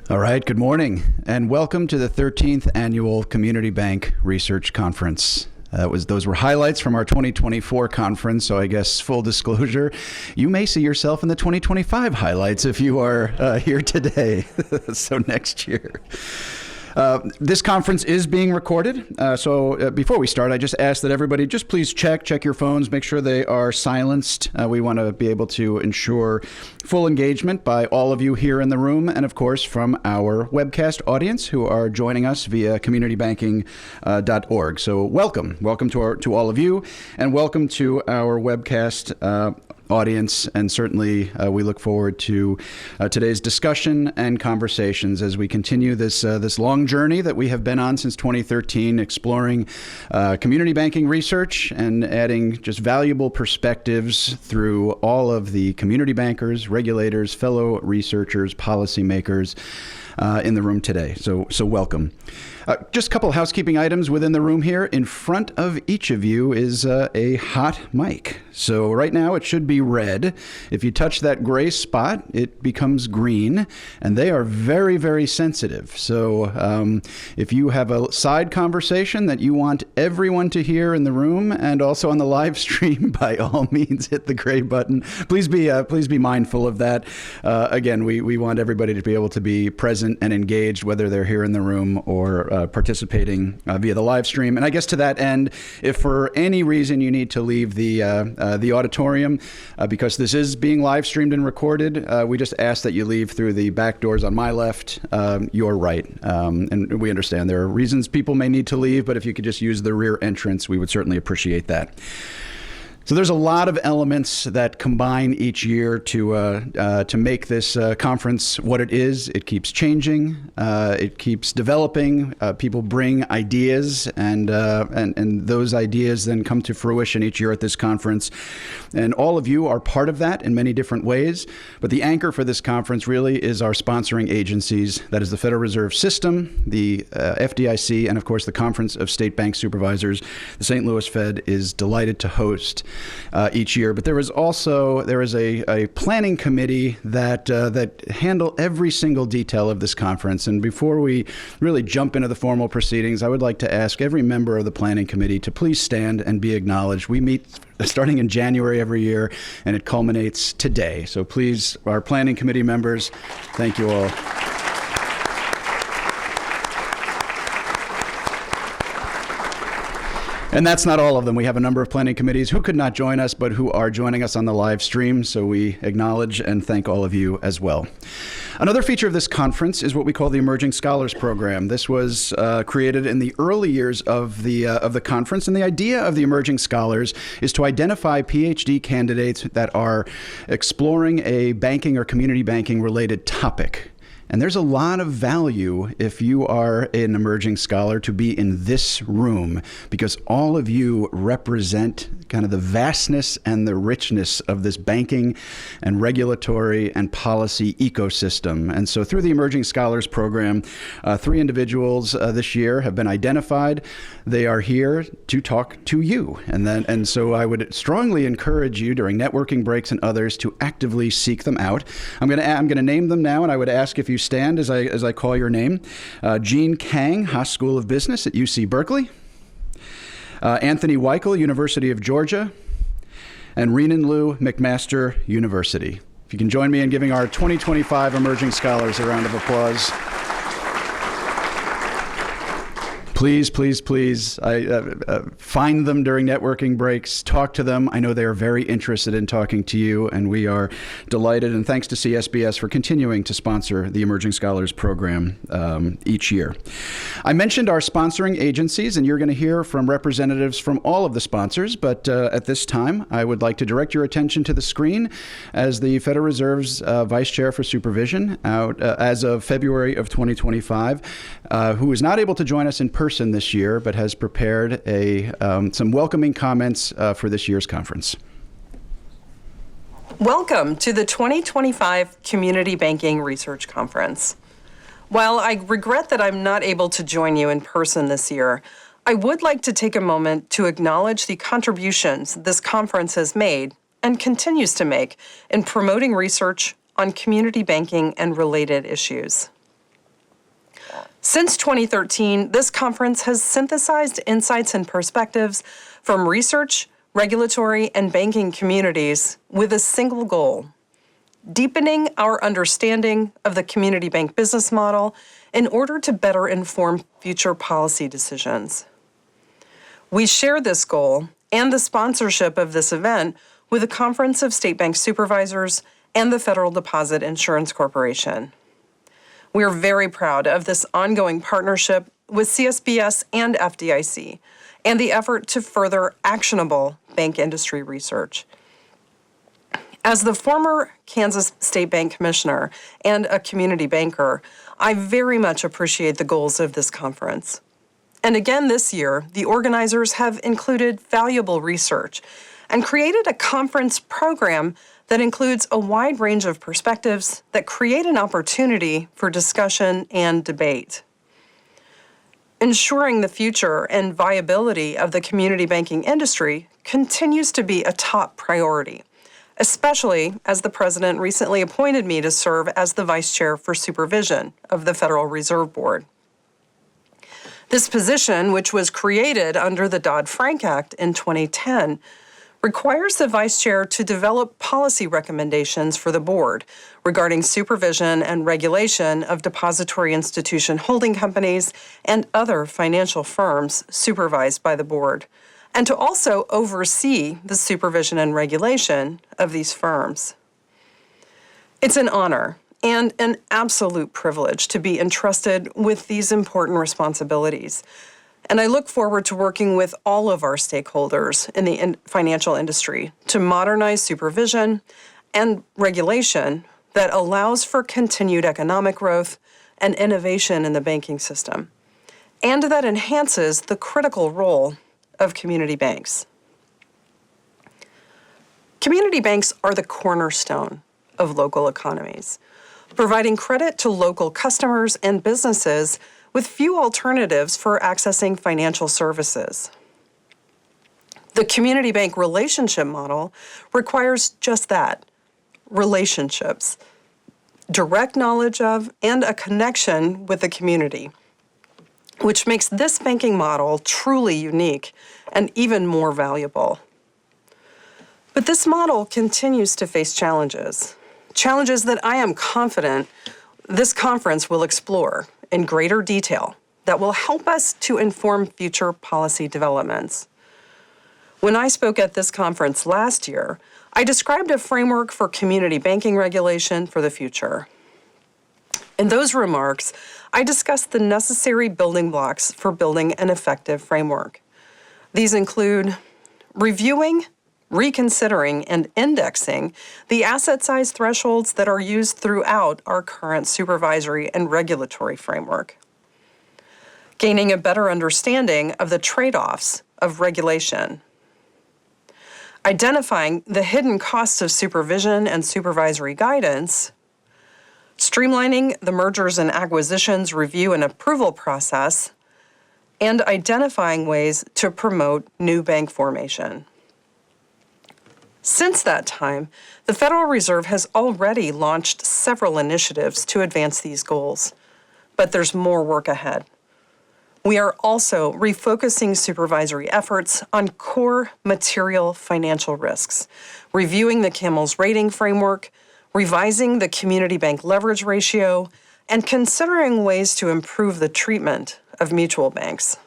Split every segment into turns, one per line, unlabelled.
All right, good morning, and welcome to the 13th Annual Community Bank Research Conference. Those were highlights from our 2024 conference, so I guess full disclosure, you may see yourself in the 2025 highlights if you are here today, so next year. This conference is being recorded, so before we start, I just ask that everybody just please check your phones, make sure they are silenced. We want to be able to ensure full engagement by all of you here in the room and, of course, from our webcast audience who are joining us via communitybanking.org. So welcome to all of you, and welcome to our webcast audience, and certainly we look forward to today's discussion and conversations as we continue this long journey that we have been on since 2013, exploring community banking research and adding just valuable perspectives through all of the community bankers, regulators, fellow researchers, policymakers in the room today. So welcome. Just a couple housekeeping items within the room here. In front of each of you is a hot mic. So right now it should be red. If you touch that gray spot, it becomes green, and they are very, very sensitive. So if you have a side conversation that you want everyone to hear in the room and also on the live stream, by all means, hit the gray button. Please be mindful of that. Again, we want everybody to be able to be present and engaged, whether they're here in the room or participating via the live stream. And I guess to that end, if for any reason you need to leave the auditorium, because this is being live streamed and recorded, we just ask that you leave through the back doors on my left, your right. And we understand there are reasons people may need to leave, but if you could just use the rear entrance, we would certainly appreciate that. So there's a lot of elements that combine each year to make this conference what it is. It keeps changing. It keeps developing. People bring ideas, and those ideas then come to fruition each year at this conference. And all of you are part of that in many different ways. But the anchor for this conference really is our sponsoring agencies. That is the Federal Reserve System, the FDIC, and of course the Conference of State Bank Supervisors. The St. Louis Fed is delighted to host each year. But there is a planning committee that handle every single detail of this conference. And before we really jump into the formal proceedings, I would like to ask every member of the planning committee to please stand and be acknowledged. We meet starting in January every year, and it culminates today. So please, our planning committee members, thank you all. And that's not all of them. We have a number of planning committees who could not join us, but who are joining us on the live stream. So we acknowledge and thank all of you as well. Another feature of this conference is what we call the Emerging Scholars Program. This was created in the early years of the conference, and the idea of the Emerging Scholars is to identify PhD candidates that are exploring a banking or community banking related topic. And there's a lot of value if you are an emerging scholar to be in this room, because all of you represent kind of the vastness and the richness of this banking and regulatory and policy ecosystem. And so through the Emerging Scholars Program, 3 individuals this year have been identified. They are here to talk to you. And so I would strongly encourage you during networking breaks and others to actively seek them out. I'm going to name them now, and I would ask if you stand as I call your name. Jean Kang, Haas School of Business at UC Berkeley. Anthony Weichel, University of Georgia. And Renan Liu, McMaster University. If you can join me in giving our 2025 Emerging Scholars a round of applause. Please, please, please, find them during networking breaks, talk to them. I know they are very interested in talking to you, and we are delighted. And thanks to CSBS for continuing to sponsor the Emerging Scholars Program each year. I mentioned our sponsoring agencies, and you're going to hear from representatives from all of the sponsors. But at this time, I would like to direct your attention to the screen as the Federal Reserve's Vice Chair for Supervision, as of February of 2025, who is not able to join us in person this year, but has prepared some welcoming comments for this year's conference.
Welcome to the 2025 Community Banking Research Conference. While I regret that I'm not able to join you in person this year, I would like to take a moment to acknowledge the contributions this conference has made and continues to make in promoting research on community banking and related issues. Since 2013, this conference has synthesized insights and perspectives from research, regulatory, and banking communities with a single goal: deepening our understanding of the community bank business model in order to better inform future policy decisions. We share this goal and the sponsorship of this event with the Conference of State Bank Supervisors and the Federal Deposit Insurance Corporation. We are very proud of this ongoing partnership with CSBS and FDIC and the effort to further actionable bank industry research. As the former Kansas State Bank Commissioner and a community banker, I very much appreciate the goals of this conference. And again this year, the organizers have included valuable research and created a conference program that includes a wide range of perspectives that create an opportunity for discussion and debate. Ensuring the future and viability of the community banking industry continues to be a top priority, especially as the President recently appointed me to serve as the Vice Chair for Supervision of the Federal Reserve Board. This position, which was created under the Dodd-Frank Act in 2010, requires the Vice Chair to develop policy recommendations for the board regarding supervision and regulation of depository institution holding companies and other financial firms supervised by the board, and to also oversee the supervision and regulation of these firms. It's an honor and an absolute privilege to be entrusted with these important responsibilities. And I look forward to working with all of our stakeholders in the financial industry to modernize supervision and regulation that allows for continued economic growth and innovation in the banking system, and that enhances the critical role of community banks. Community banks are the cornerstone of local economies, providing credit to local customers and businesses with few alternatives for accessing financial services. The community bank relationship model requires just that: relationships, direct knowledge of, and a connection with the community, which makes this banking model truly unique and even more valuable. But this model continues to face challenges that I am confident this conference will explore in greater detail that will help us to inform future policy developments. When I spoke at this conference last year, I described a framework for community banking regulation for the future. In those remarks, I discussed the necessary building blocks for building an effective framework. These include reviewing, reconsidering, and indexing the asset size thresholds that are used throughout our current supervisory and regulatory framework, gaining a better understanding of the trade-offs of regulation, identifying the hidden costs of supervision and supervisory guidance, streamlining the mergers and acquisitions review and approval process, and identifying ways to promote new bank formation. Since that time, the Federal Reserve has already launched several initiatives to advance these goals, but there's more work ahead. We are also refocusing supervisory efforts on core material financial risks, reviewing the CAMELS rating framework, revising the community bank leverage ratio, and considering ways to improve the treatment of mutual banks.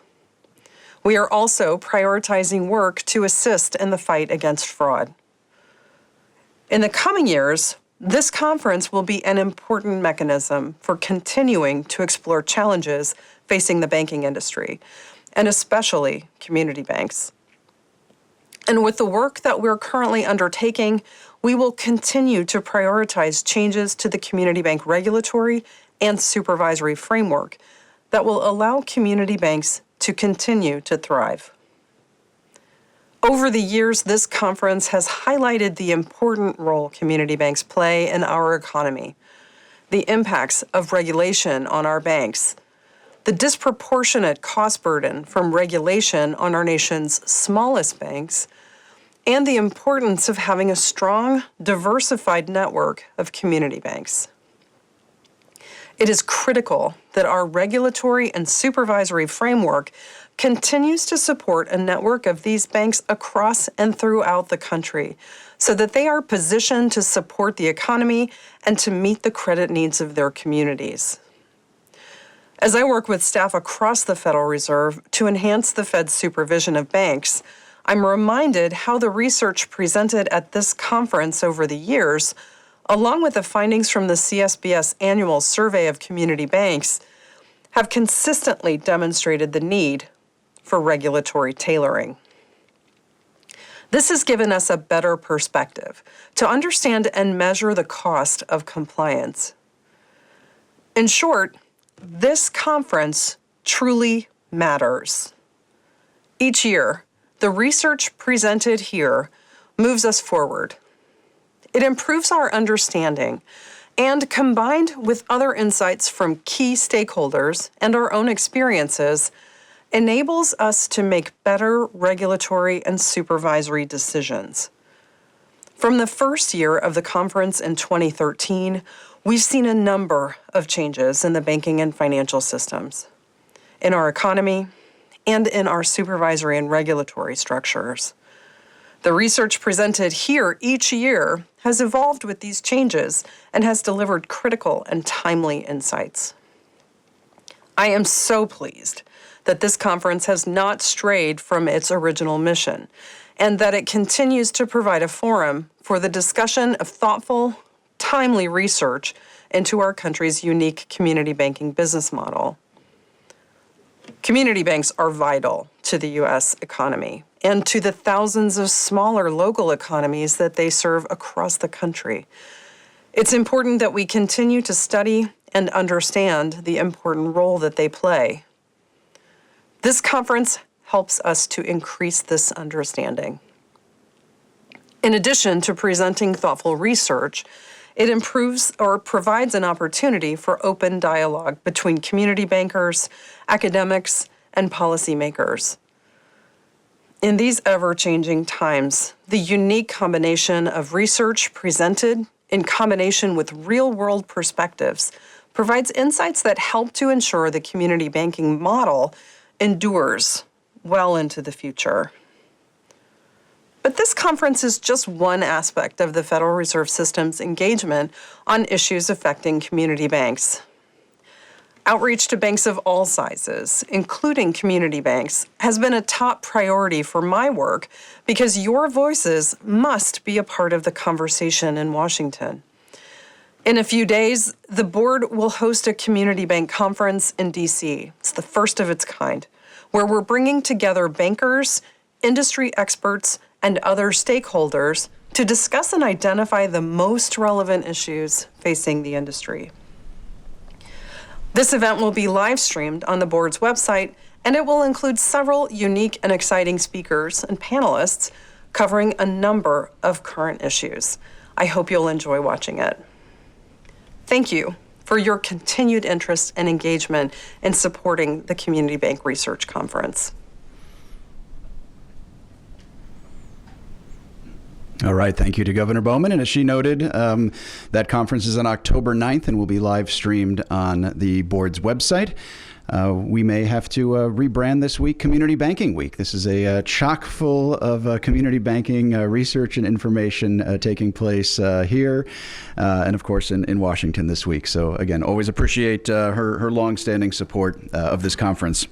We are also prioritizing work to assist in the fight against fraud. In the coming years, this conference will be an important mechanism for continuing to explore challenges facing the banking industry, and especially community banks. And with the work that we're currently undertaking, we will continue to prioritize changes to the community bank regulatory and supervisory framework that will allow community banks to continue to thrive. Over the years, this conference has highlighted the important role community banks play in our economy, the impacts of regulation on our banks, the disproportionate cost burden from regulation on our nation's smallest banks, and the importance of having a strong, diversified network of community banks. It is critical that our regulatory and supervisory framework continues to support a network of these banks across and throughout the country so that they are positioned to support the economy and to meet the credit needs of their communities. As I work with staff across the Federal Reserve to enhance the Fed's supervision of banks, I'm reminded how the research presented at this conference over the years, along with the findings from the CSBS annual survey of community banks, have consistently demonstrated the need for regulatory tailoring. This has given us a better perspective to understand and measure the cost of compliance. In short, this conference truly matters. Each year, the research presented here moves us forward. It improves our understanding and, combined with other insights from key stakeholders and our own experiences, enables us to make better regulatory and supervisory decisions. From the first year of the conference in 2013, we've seen a number of changes in the banking and financial systems, in our economy, and in our supervisory and regulatory structures. The research presented here each year has evolved with these changes and has delivered critical and timely insights. I am so pleased that this conference has not strayed from its original mission, and that it continues to provide a forum for the discussion of thoughtful, timely research into our country's unique community banking business model. Community banks are vital to the U.S. economy and to the thousands of smaller local economies that they serve across the country. It's important that we continue to study and understand the important role that they play. This conference helps us to increase this understanding. In addition to presenting thoughtful research, it improves or provides an opportunity for open dialogue between community bankers, academics, and policymakers. In these ever-changing times, the unique combination of research presented in combination with real-world perspectives provides insights that help to ensure the community banking model endures well into the future. But this conference is just one aspect of the Federal Reserve System's engagement on issues affecting community banks. Outreach to banks of all sizes, including community banks, has been a top priority for my work because your voices must be a part of the conversation in Washington. In a few days, the board will host a community bank conference in D.C. It's the first of its kind, where we're bringing together bankers, industry experts, and other stakeholders to discuss and identify the most relevant issues facing the industry. This event will be live streamed on the board's website, and it will include several unique and exciting speakers and panelists covering a number of current issues. I hope you'll enjoy watching it. Thank you for your continued interest and engagement in supporting the Community Bank Research Conference.
All right. Thank you to Governor Bowman. And as she noted, that conference is on October 9th and will be live streamed on the board's website. We may have to rebrand this week Community Banking Week. This is a chock full of community banking research and information taking place here and, of course, in Washington this week. So, again, always appreciate her longstanding support of this conference.